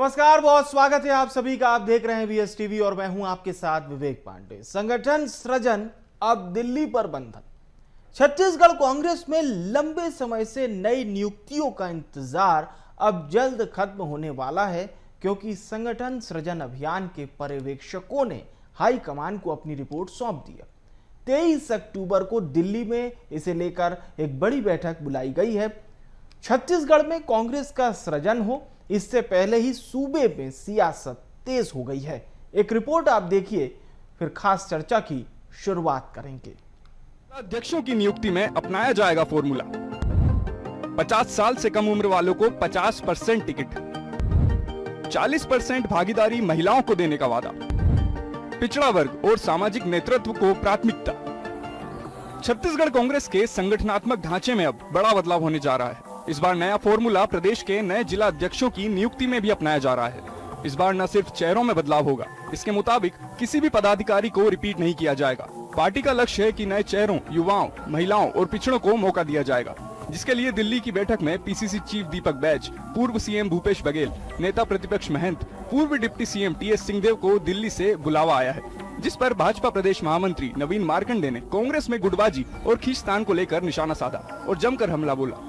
नमस्कार, बहुत स्वागत है आप सभी का। आप देख रहे हैं वीएस टीवी और मैं हूं आपके साथ विवेक पांडे। संगठन सृजन अब दिल्ली पर बंधन। छत्तीसगढ़ कांग्रेस में लंबे समय से नई नियुक्तियों का इंतजार अब जल्द खत्म होने वाला है, क्योंकि संगठन सृजन अभियान के पर्यवेक्षकों ने हाईकमान को अपनी रिपोर्ट सौंप दी है। 23 अक्टूबर को दिल्ली में इसे लेकर एक बड़ी बैठक बुलाई गई है। छत्तीसगढ़ में कांग्रेस का सृजन हो, इससे पहले ही सूबे में सियासत तेज हो गई है। एक रिपोर्ट आप देखिए, फिर खास चर्चा की शुरुआत करेंगे। अध्यक्षों की नियुक्ति में अपनाया जाएगा फॉर्मूला। 50 साल से कम उम्र वालों को 50% टिकट, 40% भागीदारी महिलाओं को देने का वादा, पिछड़ा वर्ग और सामाजिक नेतृत्व को प्राथमिकता। छत्तीसगढ़ कांग्रेस के संगठनात्मक ढांचे में अब बड़ा बदलाव होने जा रहा है। इस बार नया फॉर्मूला प्रदेश के नए जिला अध्यक्षों की नियुक्ति में भी अपनाया जा रहा है। इस बार न सिर्फ चेहरों में बदलाव होगा, इसके मुताबिक किसी भी पदाधिकारी को रिपीट नहीं किया जाएगा। पार्टी का लक्ष्य है कि नए चेहरों, युवाओं, महिलाओं और पिछड़ों को मौका दिया जाएगा, जिसके लिए दिल्ली की बैठक में पीसीसी चीफ दीपक बैज, पूर्व सीएम भूपेश बघेल, नेता प्रतिपक्ष महंत, पूर्व डिप्टी सीएम टीएस सिंहदेव को दिल्ली से बुलावा आया है, जिस पर भाजपा प्रदेश महामंत्री नवीन मार्कंडे ने कांग्रेस में गुटबाजी और खींचतान को लेकर निशाना साधा और जमकर हमला बोला।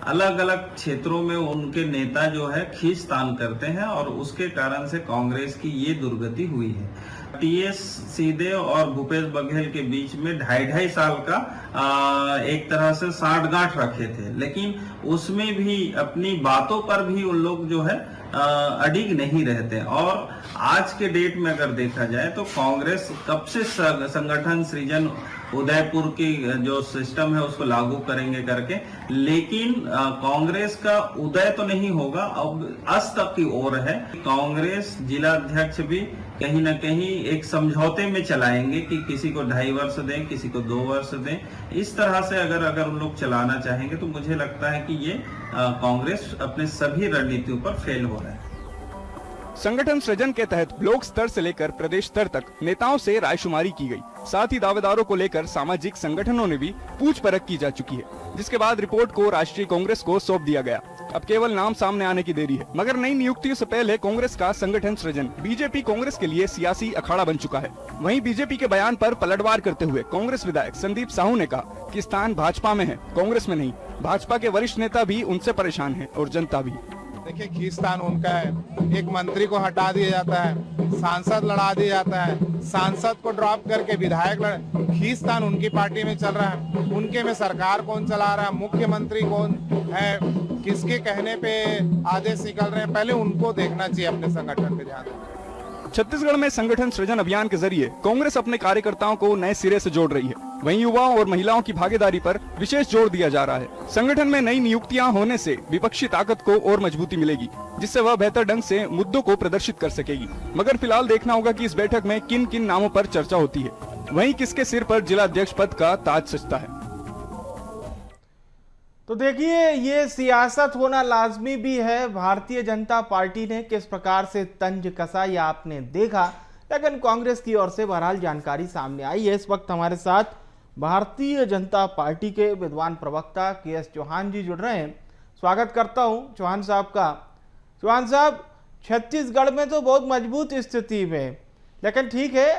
अलग अलग क्षेत्रों में उनके नेता जो है खींचतान करते हैं और उसके कारण से कांग्रेस की ये दुर्गति हुई है। टीएस सिंहदेव और भूपेश बघेल के बीच में 2.5 साल का एक तरह से साठगांठ रखे थे, लेकिन उसमें भी अपनी बातों पर भी उन लोग जो है अडिग नहीं रहते। और आज के डेट में अगर देखा जाए तो कांग्रेस कब से संगठन सृजन उदयपुर की जो सिस्टम है उसको लागू करेंगे करके, लेकिन कांग्रेस का उदय तो नहीं होगा, अब अस्त की ओर है। कांग्रेस जिला अध्यक्ष भी कहीं ना कहीं एक समझौते में चलाएंगे कि किसी को 2.5 वर्ष दें, किसी को 2 वर्ष दें। इस तरह से अगर उन लोग चलाना चाहेंगे तो मुझे लगता है कि ये कांग्रेस अपने सभी रणनीतियों पर फेल हो रहा है। संगठन सृजन के तहत ब्लॉक स्तर से लेकर प्रदेश स्तर तक नेताओं से रायशुमारी की गई। साथ ही दावेदारों को लेकर सामाजिक संगठनों ने भी पूछ परख की जा चुकी है, जिसके बाद रिपोर्ट को राष्ट्रीय कांग्रेस को सौंप दिया गया। अब केवल नाम सामने आने की देरी है। मगर नई नियुक्तियों से पहले कांग्रेस का संगठन सृजन बीजेपी कांग्रेस के लिए सियासी अखाड़ा बन चुका है। वहीं बीजेपी के बयान पर पलटवार करते हुए कांग्रेस विधायक संदीप साहू ने कहा कि स्थान भाजपा में है, कांग्रेस में नहीं। भाजपा के वरिष्ठ नेता भी उनसे परेशान है और जनता भी। देखिए, खींचतान उनका है। एक मंत्री को हटा दिया जाता है, सांसद लड़ा दिया जाता है, सांसद को ड्रॉप करके विधायक खींचतान उनकी पार्टी में चल रहा है। उनके में सरकार कौन चला रहा है, मुख्यमंत्री कौन है, किसके कहने पे आदेश निकल रहे हैं, पहले उनको देखना चाहिए अपने संगठन पे ध्यान। छत्तीसगढ़ में संगठन सृजन अभियान के जरिए कांग्रेस अपने कार्यकर्ताओं को नए सिरे से जोड़ रही है। वहीं युवाओं और महिलाओं की भागीदारी पर विशेष जोर दिया जा रहा है। संगठन में नई नियुक्तियां होने से विपक्षी ताकत को और मजबूती मिलेगी, जिससे वह बेहतर ढंग से मुद्दों को प्रदर्शित कर सकेगी। मगर फिलहाल देखना होगा कि इस बैठक में किन किन नामों पर चर्चा होती है, वहीं किसके सिर पर जिला अध्यक्ष पद का ताज सजता है। तो देखिए, ये सियासत होना लाजमी भी है। भारतीय जनता पार्टी ने किस प्रकार से तंज कसा ये आपने देखा, लेकिन कांग्रेस की ओर से बहरहाल जानकारी सामने आई है। इस वक्त हमारे साथ भारतीय जनता पार्टी के विद्वान प्रवक्ता के.एस. चौहान जी जुड़ रहे हैं। स्वागत करता हूं चौहान साहब का। चौहान साहब, छत्तीसगढ़ में तो बहुत मजबूत स्थिति में, लेकिन ठीक है,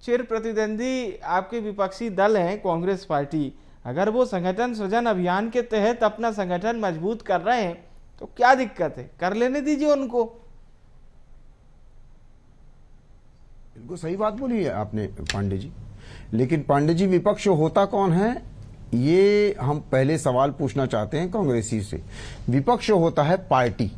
चिर प्रतिद्वंदी आपके विपक्षी दल हैं कांग्रेस पार्टी, अगर वो संगठन सृजन अभियान के तहत अपना संगठन मजबूत कर रहे हैं तो क्या दिक्कत है, कर लेने दीजिए उनको। बिल्कुल सही बात बोली है आपने पांडे जी, लेकिन पांडे जी विपक्ष होता कौन है, ये हम पहले सवाल पूछना चाहते हैं कांग्रेसी से। विपक्ष होता है पार्टी,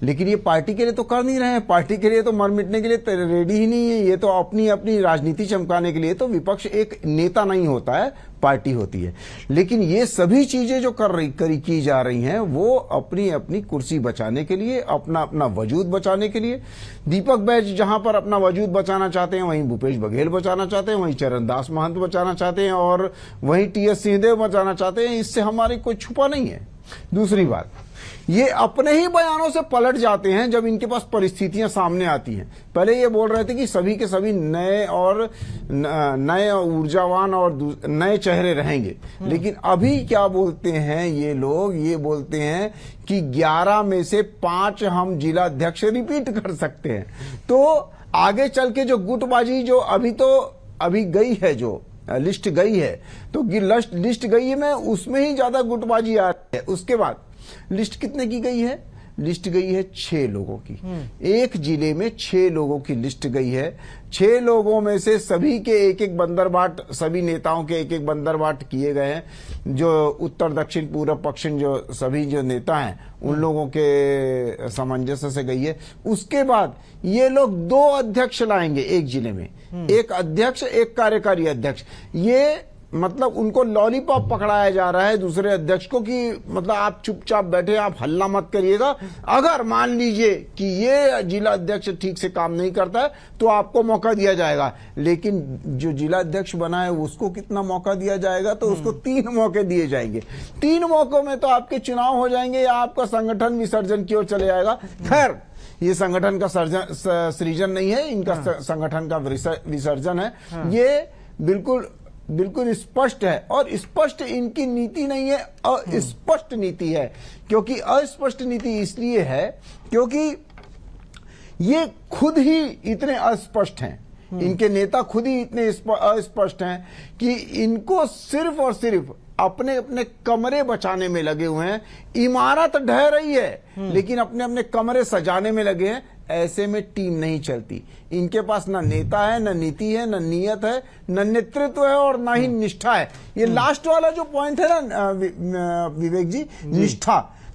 लेकिन ये पार्टी के लिए तो कर नहीं रहे हैं, पार्टी के लिए तो मर मिटने के लिए रेडी ही नहीं है। ये तो अपनी अपनी राजनीति चमकाने के लिए, तो विपक्ष एक नेता नहीं होता है, पार्टी होती है। लेकिन ये सभी चीजें जो की जा रही हैं वो अपनी अपनी कुर्सी बचाने के लिए, अपना अपना वजूद बचाने के लिए। दीपक बैज जहां पर अपना वजूद बचाना चाहते हैं, वहीं भूपेश बघेल बचाना चाहते हैं, वहीं चरणदास महंत बचाना चाहते हैं और वहीं टीएस सिंहदेव बचाना चाहते हैं। इससे हमारी कोई छुपा नहीं है। दूसरी बात, ये अपने ही बयानों से पलट जाते हैं जब इनके पास परिस्थितियां सामने आती हैं। पहले ये बोल रहे थे कि सभी के सभी नए ऊर्जावान और नए चेहरे रहेंगे, लेकिन अभी क्या बोलते हैं ये लोग? ये बोलते हैं कि 11 में से 5 हम जिला अध्यक्ष रिपीट कर सकते हैं। तो आगे चल के जो गुटबाजी जो अभी गई है, जो लिस्ट गई है, तो लिस्ट गई है, मैं उसमें ही ज्यादा गुटबाजी आ रही है। उसके बाद लिस्ट कितने की गई है? लिस्ट गई है 6 लोगों की। एक जिले में 6 लोगों की लिस्ट गई है। 6 लोगों में से सभी के एक एक बंदरबाट, सभी नेताओं के एक एक बंदरबाट किए गए हैं। जो उत्तर दक्षिण पूर्व पश्चिम जो सभी जो नेता हैं उन लोगों के सामंजस्य से गई है। उसके बाद ये लोग 2 अध्यक्ष लाएंगे एक जिले में, एक अध्यक्ष एक कार्यकारी अध्यक्ष। ये मतलब उनको लॉलीपॉप पकड़ाया जा रहा है दूसरे अध्यक्ष को कि मतलब आप चुपचाप बैठे, आप हल्ला मत करिएगा। अगर मान लीजिए कि ये जिला अध्यक्ष ठीक से काम नहीं करता है तो आपको मौका दिया जाएगा। लेकिन जो जिला अध्यक्ष बना है उसको कितना मौका दिया जाएगा? तो उसको 3 मौके दिए जाएंगे। 3 मौकों में तो आपके चुनाव हो जाएंगे या आपका संगठन विसर्जन की ओर चले जाएगा। खैर, ये संगठन का सृजन नहीं है, इनका संगठन का विसर्जन है। ये बिल्कुल स्पष्ट है, और स्पष्ट इनकी नीति नहीं है, अस्पष्ट नीति है। क्योंकि अस्पष्ट नीति इसलिए है क्योंकि ये खुद ही इतने अस्पष्ट हैं, इनके नेता खुद ही इतने अस्पष्ट हैं कि इनको सिर्फ और सिर्फ अपने अपने कमरे बचाने में लगे हुए हैं। इमारत ढह रही है लेकिन अपने अपने कमरे सजाने में लगे हैं। ऐसे में टीम नहीं चलती। इनके पास ना नेता है, ना नीति है, ना नियत है, ना नेतृत्व है, और ना ही निष्ठा है। ये लास्ट वाला जो पॉइंट है ना विवेक जी,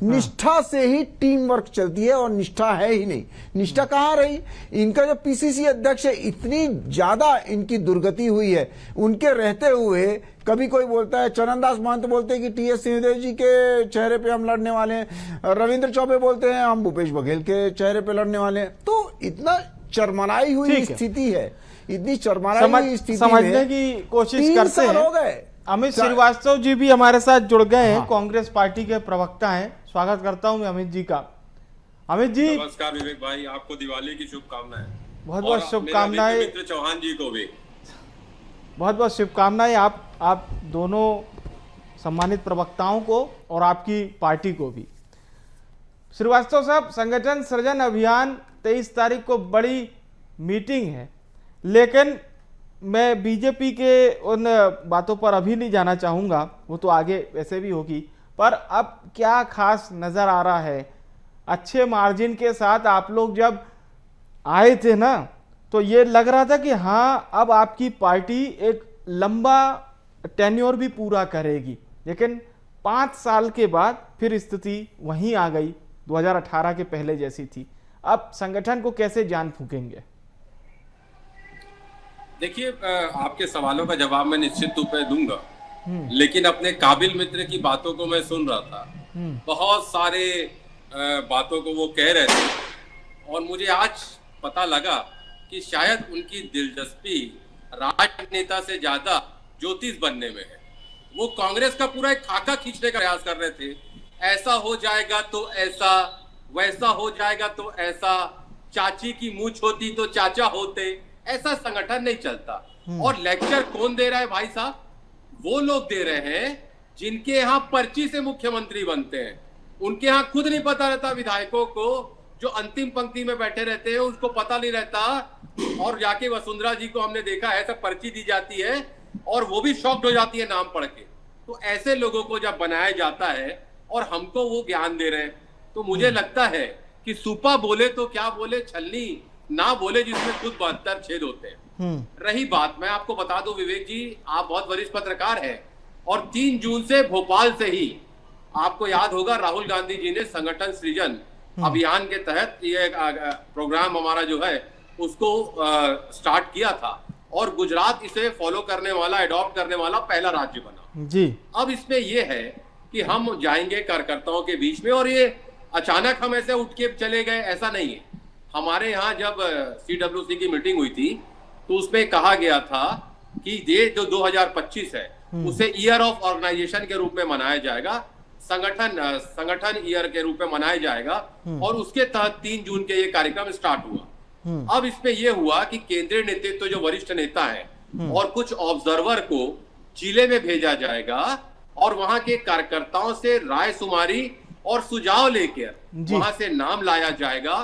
निष्ठा से ही टीम वर्क चलती है, और निष्ठा है ही नहीं। निष्ठा कहाँ रही? इनका जो पीसीसी अध्यक्ष है, इतनी ज्यादा इनकी दुर्गति हुई है उनके रहते हुए। कभी कोई बोलता है, चरणदास महंत बोलते हैं कि टीएस सिंहदेव जी के चेहरे पे हम लड़ने वाले हैं, रविंद्र चौबे बोलते हैं हम भूपेश बघेल के चेहरे पे लड़ने वाले हैं। तो इतना चरमराई हुई स्थिति है, इतनी चरमराई हुई स्थिति समझने की कोशिश करते हैं। हो गए। अमित श्रीवास्तव जी भी हमारे साथ जुड़ गए हैं, कांग्रेस पार्टी के प्रवक्ता हैं। स्वागत करता हूं मैं अमित जी का। अमित जी नमस्कार विवेक भाई, आपको दिवाली की शुभकामनाएं। बहुत बहुत शुभकामनाएं। मित्र चौहान जी को भी बहुत बहुत शुभकामनाएं आप दोनों सम्मानित प्रवक्ताओं को और आपकी पार्टी को भी। श्रीवास्तव साहब, संगठन सृजन अभियान 23 तारीख को बड़ी मीटिंग है, लेकिन मैं बीजेपी के उन बातों पर अभी नहीं जाना चाहूँगा, वो तो आगे वैसे भी होगी। पर अब क्या खास नज़र आ रहा है? अच्छे मार्जिन के साथ आप लोग जब आए थे ना, तो ये लग रहा था कि हाँ, अब आपकी पार्टी एक लंबा टेन्योर भी पूरा करेगी। लेकिन 5 साल के बाद फिर स्थिति वहीं आ गई, 2018 के पहले जैसी थी। अब संगठन को कैसे जान फूकेंगे? देखिए, आपके सवालों का जवाब मैं निश्चित रूप से दूंगा, लेकिन अपने काबिल मित्र की बातों को मैं सुन रहा था। बहुत सारे बातों को वो कह रहे थे, और मुझे आज पता लगा कि शायद उनकी दिलचस्पी राजनेता से ज्यादा ज्योतिष बनने में है। वो कांग्रेस का पूरा एक खाका खींचने का प्रयास कर रहे थे। ऐसा हो जाएगा तो ऐसा, वैसा हो जाएगा तो ऐसा, चाची की मूंछ होती तो चाचा होते। ऐसा संगठन नहीं चलता। और लेक्चर कौन दे रहा है भाई साहब? वो लोग दे रहे हैं जिनके यहाँ पर्ची से मुख्यमंत्री बनते हैं। उनके यहाँ खुद नहीं पता रहता विधायकों को, जो अंतिम पंक्ति में बैठे रहते हैं उसको पता नहीं रहता। और जाके वसुंधरा जी को हमने देखा है, सब पर्ची दी जाती है और वो भी शॉक्ड हो जाती है नाम पढ़ के। तो ऐसे लोगों को जब बनाया जाता है और हमको वो ज्ञान दे रहे हैं, तो मुझे लगता है कि सुपा बोले तो क्या बोले, छलनी ना बोले जिसमें खुद 72 छेद होते हैं। रही बात, मैं आपको बता दूं विवेक जी, आप बहुत वरिष्ठ पत्रकार हैं, और 3 जून से भोपाल से ही आपको याद होगा राहुल गांधी जी ने संगठन सृजन अभियान के तहत ये प्रोग्राम हमारा जो है उसको स्टार्ट किया था, और गुजरात इसे फॉलो करने वाला, एडॉप्ट करने वाला पहला राज्य बना जी। अब इसमें यह है कि हम जाएंगे कार्यकर्ताओं के बीच में, और ये अचानक हम ऐसे उठ के चले गए, ऐसा नहीं है। हमारे यहाँ जब CWC की मीटिंग हुई थी तो उसमें कहा गया था कि ये जो 2025 है उसे ईयर ऑफ ऑर्गेनाइजेशन के रूप में मनाया जाएगा, संगठन ईयर के रूप में मनाया जाएगा और उसके तहत 3 जून के ये कार्यक्रम स्टार्ट हुआ। अब इसमें यह हुआ कि केंद्रीय नेतृत्व जो वरिष्ठ नेता है और कुछ ऑब्जर्वर को जिले में भेजा जाएगा और वहां के कार्यकर्ताओं से राय शुमारी और सुझाव लेकर वहां से नाम लाया जाएगा।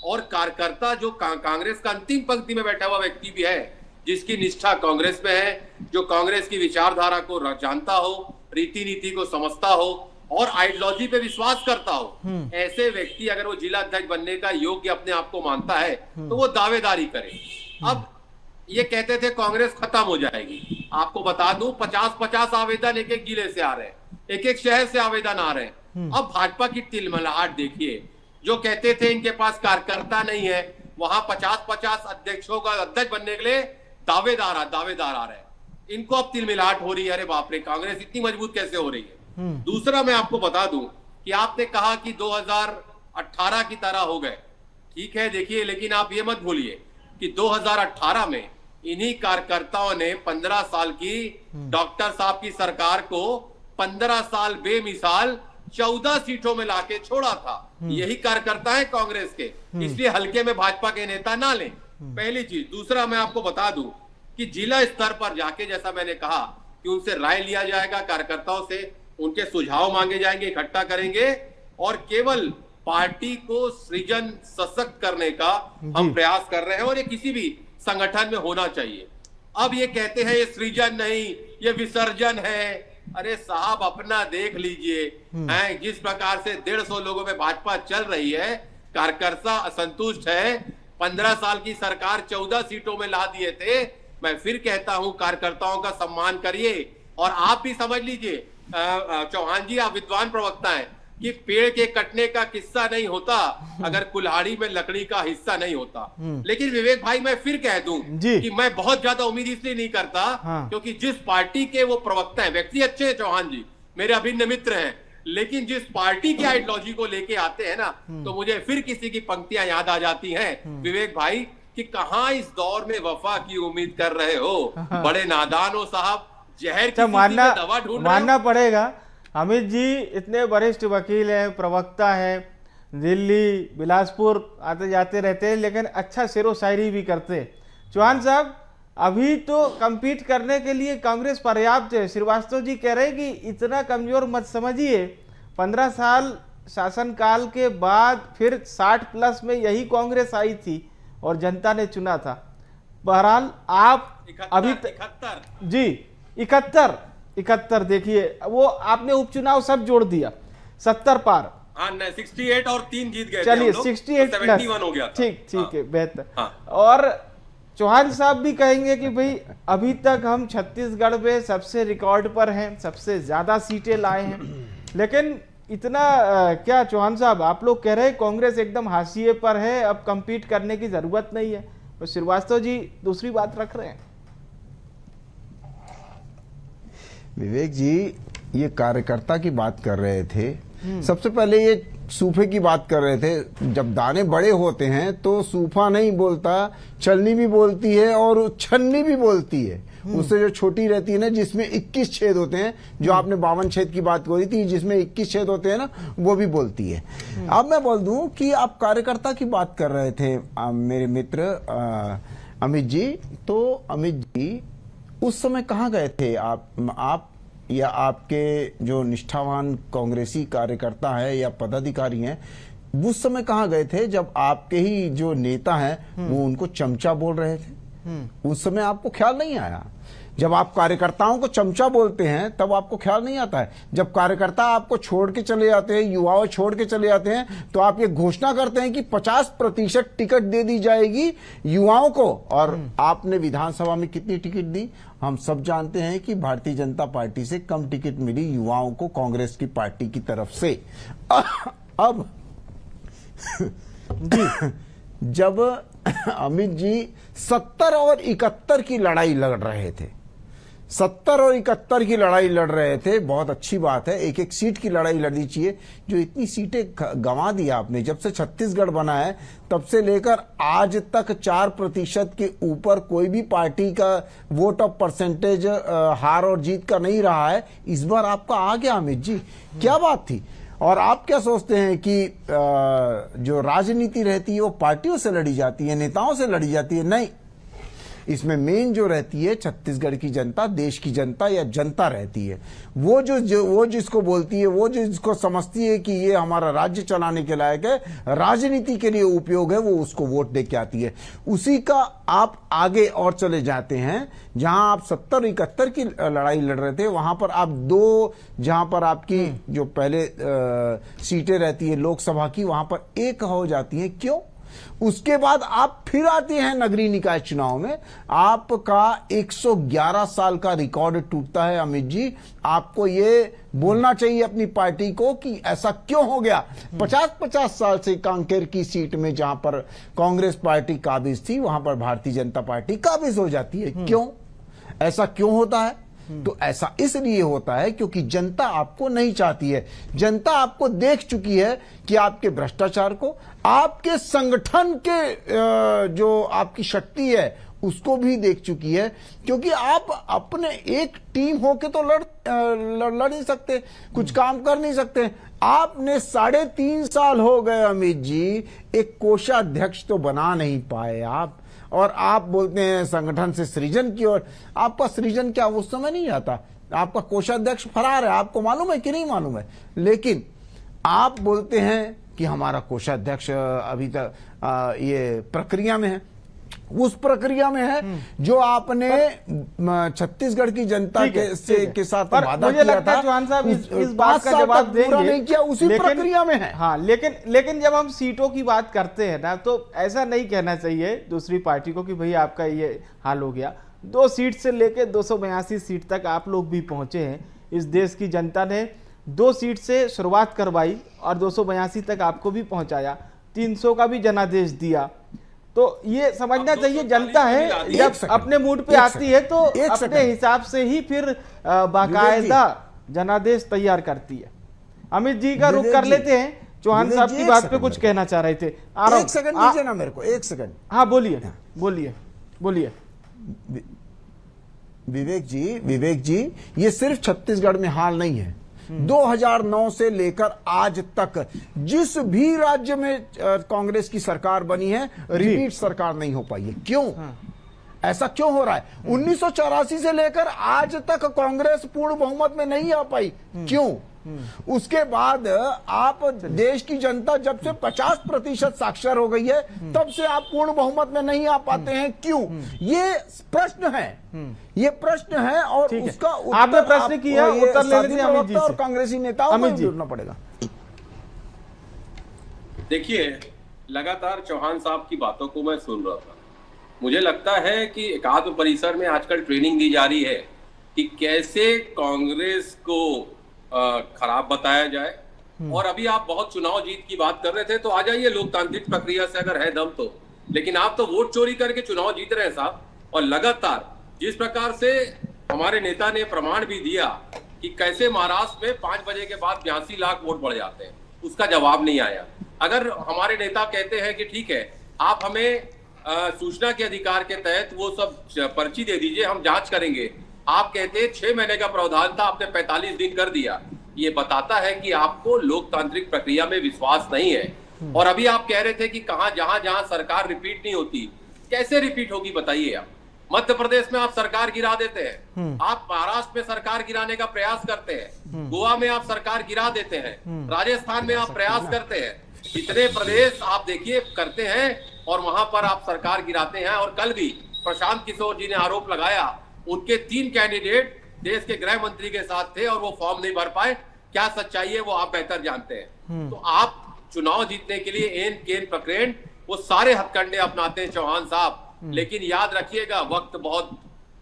और कार्यकर्ता जो कांग्रेस का अंतिम पंक्ति में बैठा हुआ व्यक्ति भी है, जिसकी निष्ठा कांग्रेस में है, जो कांग्रेस की विचारधारा को जानता हो, रीति नीति को समझता हो और आइडियोलॉजी पे विश्वास करता हो, ऐसे व्यक्ति अगर वो जिला अध्यक्ष बनने का योग्य अपने आप को मानता है तो वो दावेदारी करे। अब ये कहते थे कांग्रेस खत्म हो जाएगी, आपको बता दूं 50-50 आवेदन एक जिले से आ रहे हैं, एक शहर से आवेदन आ रहे हैं। अब भाजपा की तिलमिलाहट देखिए, जो कहते थे इनके पास कार्यकर्ता नहीं है, वहां 50-50 अध्यक्षों का अध्यक्ष बनने के लिए दावेदार आ रहे हैं। इनको अब तिलमिलाहट हो रही है, अरे बाप रे कांग्रेस इतनी मजबूत कैसे हो रही है। दूसरा मैं आपको बता दूं कि आपने कहा कि 2018 की तरह हो गए, ठीक है देखिए, लेकिन आप ये मत भूलिए कि 2018 में इन्हीं कार्यकर्ताओं ने 15 साल की डॉक्टर साहब की सरकार को 15 साल बेमिसाल 14 सीटों में लाके छोड़ा था। यही कार्यकर्ता है कांग्रेस के, इसलिए हल्के में भाजपा के नेता ना लें, पहली चीज। दूसरा मैं आपको बता दूं कि जिला स्तर पर जाके, जैसा मैंने कहा कि उनसे राय लिया जाएगा, कार्यकर्ताओं से उनके सुझाव मांगे जाएंगे, इकट्ठा करेंगे और केवल पार्टी को सृजन सशक्त करने का हम प्रयास कर रहे हैं और ये किसी भी संगठन में होना चाहिए। अब ये कहते हैं ये सृजन नहीं, ये विसर्जन है। अरे साहब अपना देख लीजिए, हैं जिस प्रकार से 150 लोगों में भाजपा चल रही है, कार्यकर्ता असंतुष्ट है। 15 साल की सरकार 14 सीटों में ला दिए थे। मैं फिर कहता हूं कार्यकर्ताओं का सम्मान करिए और आप भी समझ लीजिए, चौहान जी आप विद्वान प्रवक्ता हैं, कि पेड़ के कटने का किस्सा नहीं होता अगर कुल्हाड़ी में लकड़ी का हिस्सा नहीं होता। लेकिन विवेक भाई मैं फिर कह दूं कि मैं बहुत ज्यादा उम्मीद इसलिए नहीं करता क्योंकि जिस पार्टी के वो प्रवक्ता हैं, व्यक्ति अच्छे हैं चौहान जी, मेरे अभिन्न मित्र हैं, लेकिन जिस पार्टी की आइडियोलॉजी को लेके आते हैं ना, तो मुझे फिर किसी की पंक्तियां याद आ जाती हैं विवेक भाई, कि कहां इस दौर में वफा की उम्मीद कर रहे हो, बड़े नादान हो साहब, जहर की दवा ढूंढ मानना पड़ेगा। अमित जी इतने वरिष्ठ वकील हैं, प्रवक्ता हैं, दिल्ली बिलासपुर आते जाते रहते हैं, लेकिन अच्छा शेरो शायरी भी करते हैं। चौहान साहब अभी तो compete करने के लिए कांग्रेस पर्याप्त है। श्रीवास्तव जी कह रहे हैं कि इतना कमजोर मत समझिए, 15 साल शासनकाल के बाद फिर 60+ में यही कांग्रेस आई थी और जनता ने चुना था। बहरहाल आप अभी 71 जी 71 देखिए, वो आपने उपचुनाव सब जोड़ दिया, 70 पार। हाँ 68 और 3 जीत गए, चलिए 68 तो 71 हो गया। ठीक है, बेहतर। और चौहान साहब भी कहेंगे कि भाई अभी तक हम छत्तीसगढ़ में सबसे रिकॉर्ड पर हैं, सबसे ज्यादा सीटें लाए हैं, लेकिन इतना क्या चौहान साहब आप लोग कह रहे हैं कांग्रेस एकदम हाशिए पर है, अब compete करने की जरूरत नहीं है, तो श्रीवास्तव जी दूसरी बात रख रहे हैं। विवेक जी ये कार्यकर्ता की बात कर रहे थे, सबसे पहले ये सूफे की बात कर रहे थे। जब दाने बड़े होते हैं तो सूफा नहीं बोलता, छलनी भी बोलती है और छन्नी भी बोलती है। उससे जो छोटी रहती है ना, जिसमें 21 छेद होते हैं, जो आपने 52 छेद की बात करी थी, जिसमें 21 छेद होते हैं ना, वो भी बोलती है। अब मैं बोल दूं कि आप कार्यकर्ता की बात कर रहे थे मेरे मित्र अमित जी, तो अमित जी उस समय कहाँ गए थे आप या आपके जो निष्ठावान कांग्रेसी कार्यकर्ता है या पदाधिकारी हैं, उस समय कहाँ गए थे जब आपके ही जो नेता हैं वो उनको चमचा बोल रहे थे? उस समय आपको ख्याल नहीं आया? जब आप कार्यकर्ताओं को चमचा बोलते हैं तब आपको ख्याल नहीं आता है। जब कार्यकर्ता आपको छोड़ के चले जाते हैं, युवाओं छोड़ के चले जाते हैं, तो आप ये घोषणा करते हैं कि 50% टिकट दे दी जाएगी युवाओं को, और आपने विधानसभा में कितनी टिकट दी? हम सब जानते हैं कि भारतीय जनता पार्टी से कम टिकट मिली युवाओं को कांग्रेस की पार्टी की तरफ से। अब जब अमित जी 70 और 71 की लड़ाई लड़ रहे थे, 70 और 71 की लड़ाई लड़ रहे थे, बहुत अच्छी बात है, एक एक सीट की लड़ाई लड़नी चाहिए। जो इतनी सीटें गंवा दी आपने, जब से छत्तीसगढ़ बना है तब से लेकर आज तक 4% के ऊपर कोई भी पार्टी का वोट ऑफ परसेंटेज हार और जीत का नहीं रहा है। इस बार आपका आ गया अमित जी, क्या बात थी। और आप क्या सोचते हैं कि जो राजनीति रहती है वो पार्टियों से लड़ी जाती है, नेताओं से लड़ी जाती है? नहीं, इसमें मेन जो रहती है छत्तीसगढ़ की जनता, देश की जनता या जनता रहती है। वो जिसको बोलती है, वो जिसको समझती है कि ये हमारा राज्य चलाने के लायक है, राजनीति के लिए उपयोग है, वो उसको वोट दे के आती है। उसी का आप आगे और चले जाते हैं। जहां आप 70-71 की लड़ाई लड़ रहे थे, वहां पर आप जहां पर आपकी जो पहले सीटें रहती है लोकसभा की, वहां पर एक हो जाती है। क्यों? उसके बाद आप फिर आते हैं नगरीय निकाय चुनाव में, आपका 111 साल का रिकॉर्ड टूटता है। अमित जी, आपको ये बोलना चाहिए अपनी पार्टी को कि ऐसा क्यों हो गया। 50-50 साल से कांकेर की सीट में जहां पर कांग्रेस पार्टी काबिज थी, वहां पर भारतीय जनता पार्टी काबिज हो जाती है। क्यों? ऐसा क्यों होता है? तो ऐसा इसलिए होता है क्योंकि जनता आपको नहीं चाहती है। जनता आपको देख चुकी है कि आपके भ्रष्टाचार को, आपके संगठन के जो आपकी शक्ति है उसको भी देख चुकी है। क्योंकि आप अपने एक टीम होके तो लड़ नहीं सकते, कुछ काम कर नहीं सकते। आपने 3.5 साल हो गए अमित जी, एक कोषाध्यक्ष तो बना नहीं पाए आप। और आप बोलते हैं संगठन से सृजन की ओर। आपका सृजन क्या उस समय नहीं आता? आपका कोषाध्यक्ष फरार है, आपको मालूम है कि नहीं मालूम है? लेकिन आप बोलते हैं कि हमारा कोषाध्यक्ष अभी तक ये प्रक्रिया में है। उस प्रक्रिया में है जो आपने छत्तीसगढ़ की जनता के साथ वादा किया था। चौहान साहब इस बात का जवाब देंगे, नहीं किया, उसी प्रक्रिया में है। हाँ, लेकिन जब हम सीटों की बात करते हैं ना, तो ऐसा नहीं कहना चाहिए दूसरी पार्टी को कि भाई आपका ये हाल हो गया। 2 सीट से लेकर 282 सीट तक आप लोग भी पहुंचे हैं। इस देश की जनता ने 2 सीट से शुरुआत करवाई और 282 तक आपको भी पहुंचाया, 300 का भी जनादेश दिया। तो ये समझना चाहिए, जनता है जब अपने मूड पे आती है तो अपने हिसाब से ही फिर बाकायदा जनादेश तैयार करती है। अमित जी का रुख कर लेते हैं, चौहान साहब की बात पे कुछ कहना चाह रहे थे। एक सेकंड दीजिए ना मेरे को, 1 सेकंड। हाँ, बोलिए। विवेक जी, ये सिर्फ छत्तीसगढ़ में हाल नहीं है। 2009 से लेकर आज तक जिस भी राज्य में कांग्रेस की सरकार बनी है, रिपीट सरकार नहीं हो पाई है। क्यों? ऐसा क्यों हो रहा है? 1984 से लेकर आज तक कांग्रेस पूर्ण बहुमत में नहीं आ पाई। क्यों? उसके बाद आप देश की जनता जब से 50% साक्षर हो गई है, तब से आप पूर्ण बहुमत में नहीं आ पाते हैं। क्यों? ये प्रश्न है, ये प्रश्न है। और उसका आपने प्रश्न किया, उत्तर ले लेते हैं अमित जी से। और कांग्रेसी नेताओं को जुड़ना पड़ेगा। देखिए, लगातार चौहान साहब की बातों को मैं सुन रहा था। मुझे लगता है कि एकात्म परिसर में आजकल ट्रेनिंग दी जा रही है कि कैसे कांग्रेस को खराब बताया जाए। और अभी आप बहुत चुनाव जीत की बात कर रहे थे, तो आ जाइए लोकतांत्रिक प्रक्रिया से अगर है दम तो। लेकिन आप तो वोट चोरी करके चुनाव जीत रहे हैं साहब। और लगातार जिस प्रकार से हमारे नेता ने प्रमाण भी दिया कि कैसे महाराष्ट्र में 5 बजे के बाद 82 लाख वोट बढ़ जाते हैं, उसका जवाब नहीं आया। अगर हमारे नेता कहते हैं कि ठीक है, आप हमें सूचना के अधिकार के तहत वो सब पर्ची दे दीजिए, हम जांच करेंगे। आप कहते हैं 6 महीने का प्रावधान था, आपने 45 दिन कर दिया। ये बताता है कि आपको लोकतांत्रिक प्रक्रिया में विश्वास नहीं है। और अभी आप कह रहे थे कि जहां सरकार रिपीट नहीं होती, कैसे रिपीट होगी बताइए आप। मध्य प्रदेश में आप सरकार गिरा देते हैं, आप महाराष्ट्र में सरकार गिराने का प्रयास करते हैं, गोवा में आप सरकार गिरा देते हैं, राजस्थान में आप प्रयास करते हैं। इतने प्रदेश आप देखिए करते हैं और वहां पर आप सरकार गिराते हैं। और कल भी प्रशांत किशोर जी ने आरोप लगाया, उनके 3 कैंडिडेट देश के गृह मंत्री के साथ थे और वो फॉर्म नहीं भर पाए। क्या सच्चाई है वो आप बेहतर जानते हैं। तो आप चुनाव जीतने के लिए एन केन पकड़ें, वो सारे हथकंडे अपनाते हैं चौहान साहब। लेकिन याद रखिएगा, वक्त बहुत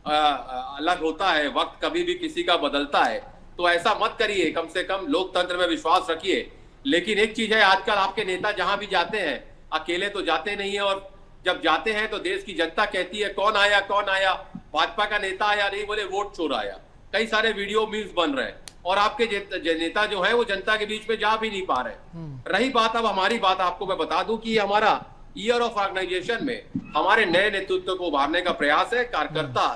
अलग होता है, वक्त कभी भी किसी का बदलता है। तो ऐसा मत करिए, कम से कम लोकतंत्र में विश्वास रखिए। लेकिन एक चीज है, आजकल आपके नेता जहां भी जाते हैं अकेले तो जाते नहीं है, और जब जाते हैं तो देश की जनता कहती है कौन आया भाजपा का नेता आया नहीं, बोले वोट चोर आया। कई सारे वीडियो मीम्स बन रहे हैं और आपके नेता जो है वो जनता के बीच में जा भी नहीं पा रहे। रही बात अब हमारी बात, आपको मैं बता दूं कि हमारा ईयर ऑफ ऑर्गेनाइजेशन में हमारे नए नेतृत्व को उभारने का प्रयास है। कार्यकर्ता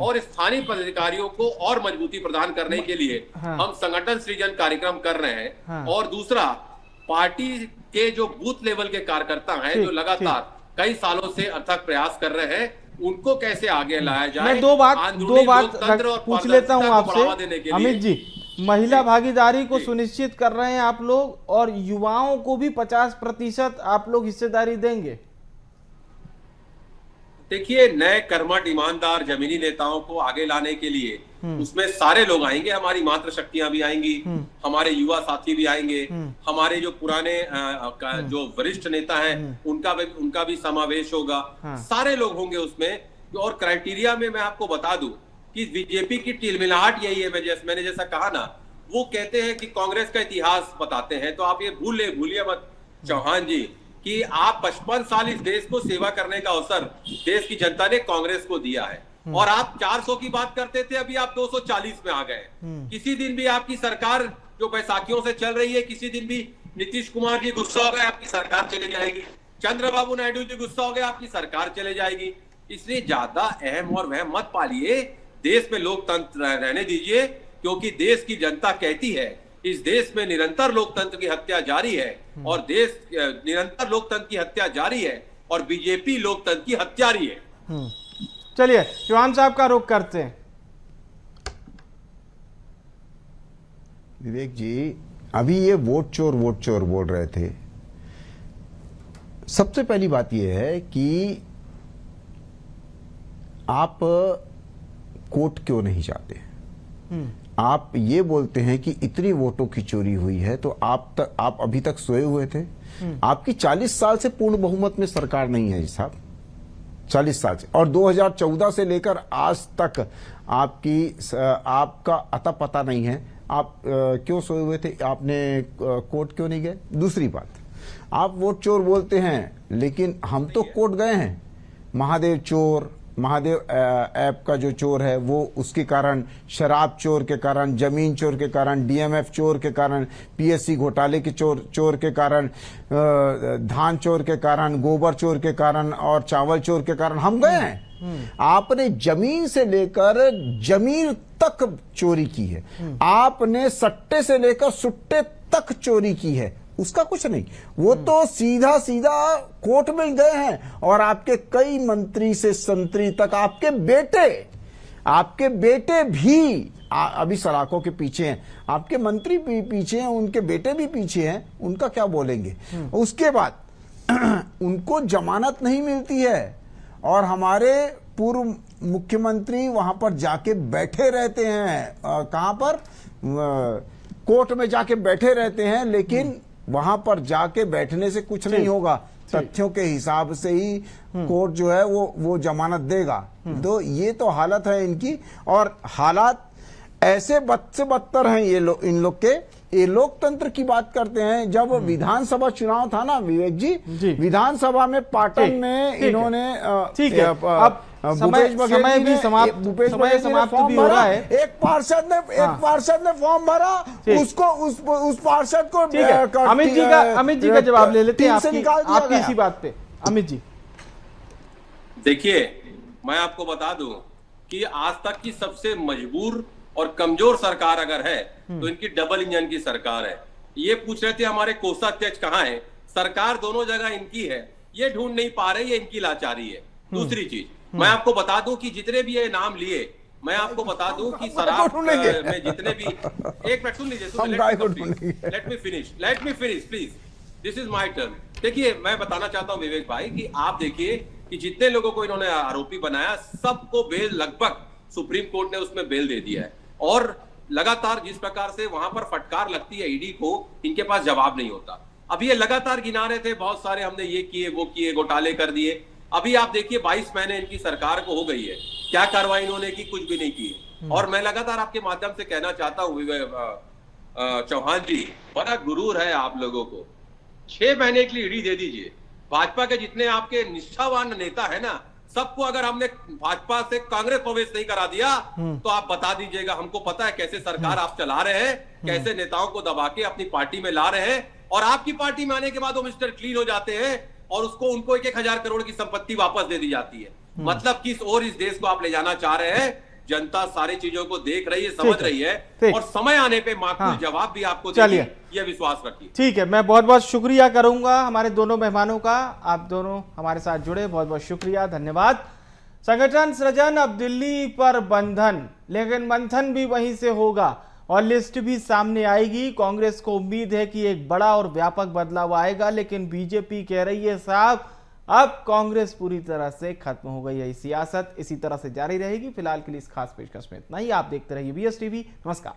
और स्थानीय पदाधिकारियों को और मजबूती प्रदान करने के लिए हम संगठन सृजन कार्यक्रम कर रहे हैं। और दूसरा, पार्टी के जो बूथ लेवल के कार्यकर्ता हैं जो लगातार कई सालों से अथक प्रयास कर रहे हैं, उनको कैसे आगे लाया जाए। मैं दो बात पूछ लेता हूं आपसे अमित जी। महिला भागीदारी को सुनिश्चित कर रहे हैं आप लोग, और युवाओं को भी 50% आप लोग हिस्सेदारी देंगे। देखिए, नए कर्मठ ईमानदार जमीनी नेताओं को आगे लाने के लिए उसमें सारे लोग आएंगे। हमारी मातृ शक्तियां भी आएंगी, हमारे युवा साथी भी आएंगे, हमारे जो पुराने जो वरिष्ठ नेता हैं उनका भी समावेश होगा। सारे लोग होंगे उसमें। और क्राइटेरिया में मैं आपको बता दूं कि बीजेपी की टिलमिलाहट यही है। मैंने जैसा कहा ना, वो कहते हैं कि कांग्रेस का इतिहास बताते हैं, तो आप ये भूलिए मत चौहान जी कि आप 55 साल इस देश को सेवा करने का अवसर देश की जनता ने कांग्रेस को दिया है। और आप 400 की बात करते थे, अभी आप 240 में आ गए। किसी दिन भी आपकी सरकार जो बैसाखियों से चल रही है, किसी दिन भी नीतीश कुमार जी गुस्सा हो गए, आपकी सरकार चले जाएगी। चंद्रबाबू नायडू जी गुस्सा हो गए, आपकी सरकार चले जाएगी। इसलिए ज्यादा अहम और वहम मत पालिए, देश में लोकतंत्र रहने दीजिए, क्योंकि देश की जनता कहती है इस देश में निरंतर लोकतंत्र की हत्या जारी है, और देश निरंतर लोकतंत्र की हत्या जारी है, और बीजेपी लोकतंत्र की हत्यारी है। चलिए चौहान साहब का रुख करते हैं। विवेक जी, अभी ये वोट चोर बोल रहे थे। सबसे पहली बात यह है कि आप कोर्ट क्यों नहीं जाते। आप ये बोलते हैं कि इतनी वोटों की चोरी हुई है, तो आप अभी तक सोए हुए थे। आपकी 40 साल से पूर्ण बहुमत में सरकार नहीं है साहब, 40 साल से। और 2014 से लेकर आज तक आपका अता पता नहीं है। आप क्यों सोए हुए थे, आपने कोर्ट क्यों नहीं गए। दूसरी बात, आप वोट चोर बोलते हैं, लेकिन हम तो कोर्ट गए हैं। महादेव ऐप का जो चोर है वो, उसके कारण, शराब चोर के कारण, जमीन चोर के कारण, डीएमएफ चोर के कारण, पीएससी घोटाले के चोर के कारण, धान चोर के कारण, गोबर चोर के कारण और चावल चोर के कारण हम गए हैं। आपने जमीन से लेकर जमीन तक चोरी की है। आपने सट्टे से लेकर सुट्टे तक चोरी की है, उसका कुछ नहीं। वो तो सीधा कोर्ट में गए हैं। और आपके कई मंत्री से संतरी तक, आपके बेटे भी अभी सलाखों के पीछे हैं। आपके मंत्री भी पीछे हैं, उनके बेटे भी पीछे हैं। उनका क्या बोलेंगे। उसके बाद उनको जमानत नहीं मिलती है, और हमारे पूर्व मुख्यमंत्री वहां पर जाके बैठे रहते हैं। कहां पर, कोर्ट में जाके बैठे रहते हैं, लेकिन वहां पर जाके बैठने से कुछ नहीं होगा। तथ्यों के हिसाब से ही कोर्ट जो है वो जमानत देगा। तो ये तो हालत है इनकी, और हालात ऐसे बद से बदतर हैं इन लोग के। ये लोकतंत्र की बात करते हैं। जब विधानसभा चुनाव था ना विवेक जी, विधानसभा में पाटन में इन्होंने अब समय भी समाप्त भी हो रहा है। एक पार्षद ने फॉर्म भरा, उस पार्षद को अमित जी का जवाब ले लेते हैं आपकी इसी बात पे। अमित जी, देखिए, मैं आपको बता दूं कि आज तक की सबसे मजबूर और कमजोर सरकार अगर है तो इनकी डबल इंजन की सरकार है। ये पूछ रहे थे हमारे कोषाध्यक्ष कहाँ है। सरकार दोनों जगह इनकी है, ये ढूंढ नहीं पा रहे, ये इनकी लाचारी है। दूसरी चीज मैं आपको बता दूं कि जितने भी ये नाम लिए, मैं आपको बता दूं कि शराब में जितने भी, एक मिनट सुन लीजिए, let me finish please, this is my turn. देखिए, मैं बताना चाहता हूं विवेक भाई कि आप देखिए कि जितने लोगों को इन्होंने आरोपी बनाया, सबको बेल, लगभग सुप्रीम कोर्ट ने उसमें बेल दे दिया है। और लगातार जिस प्रकार से वहां पर फटकार लगती है ईडी को, इनके पास जवाब नहीं होता। अभी ये लगातार गिना रहे थे, बहुत सारे हमने ये किए, वो किए, घोटाले कर दिए। अभी आप देखिए 22 महीने इनकी सरकार को हो गई है, क्या कार्रवाई इन्होंने की, कुछ भी नहीं की। और मैं लगातार आपके माध्यम से कहना चाहता हूँ चौहान जी, बड़ा गुरूर है आप लोगों को। 6 महीने के लिए ईडी दे दीजिए। भाजपा के जितने आपके निष्ठावान नेता है ना, सबको अगर हमने भाजपा से कांग्रेस प्रवेश नहीं करा दिया तो आप बता दीजिएगा। हमको पता है कैसे सरकार आप चला रहे हैं, कैसे नेताओं को दबा के अपनी पार्टी में ला रहे हैं, और आपकी पार्टी में आने के बाद वो मिस्टर क्लीन हो जाते हैं और उसको उनको 1,000 करोड़ की संपत्ति वापस दे दी जाती है। मतलब किस ओर इस देश को आप ले जाना चाह रहे हैं? जनता सारी चीजों को देख रही है, समझ रही है, और समय आने पे माकूल जवाब भी आपको देगी, ये विश्वास रखिए। ठीक है, मैं बहुत बहुत शुक्रिया करूंगा हमारे दोनों मेहमानों का। आप दोनों हमारे साथ जुड़े, बहुत बहुत शुक्रिया, धन्यवाद। संगठन सृजन अब दिल्ली पर बंधन, लेकिन मंथन भी वहीं से होगा और लिस्ट भी सामने आएगी। कांग्रेस को उम्मीद है कि एक बड़ा और व्यापक बदलाव आएगा, लेकिन बीजेपी कह रही है साहब अब कांग्रेस पूरी तरह से खत्म हो गई है। सियासत इसी तरह से जारी रहेगी। फिलहाल के लिए इस खास पेशकश में इतना ही। आप देखते रहिए BS TV। नमस्कार।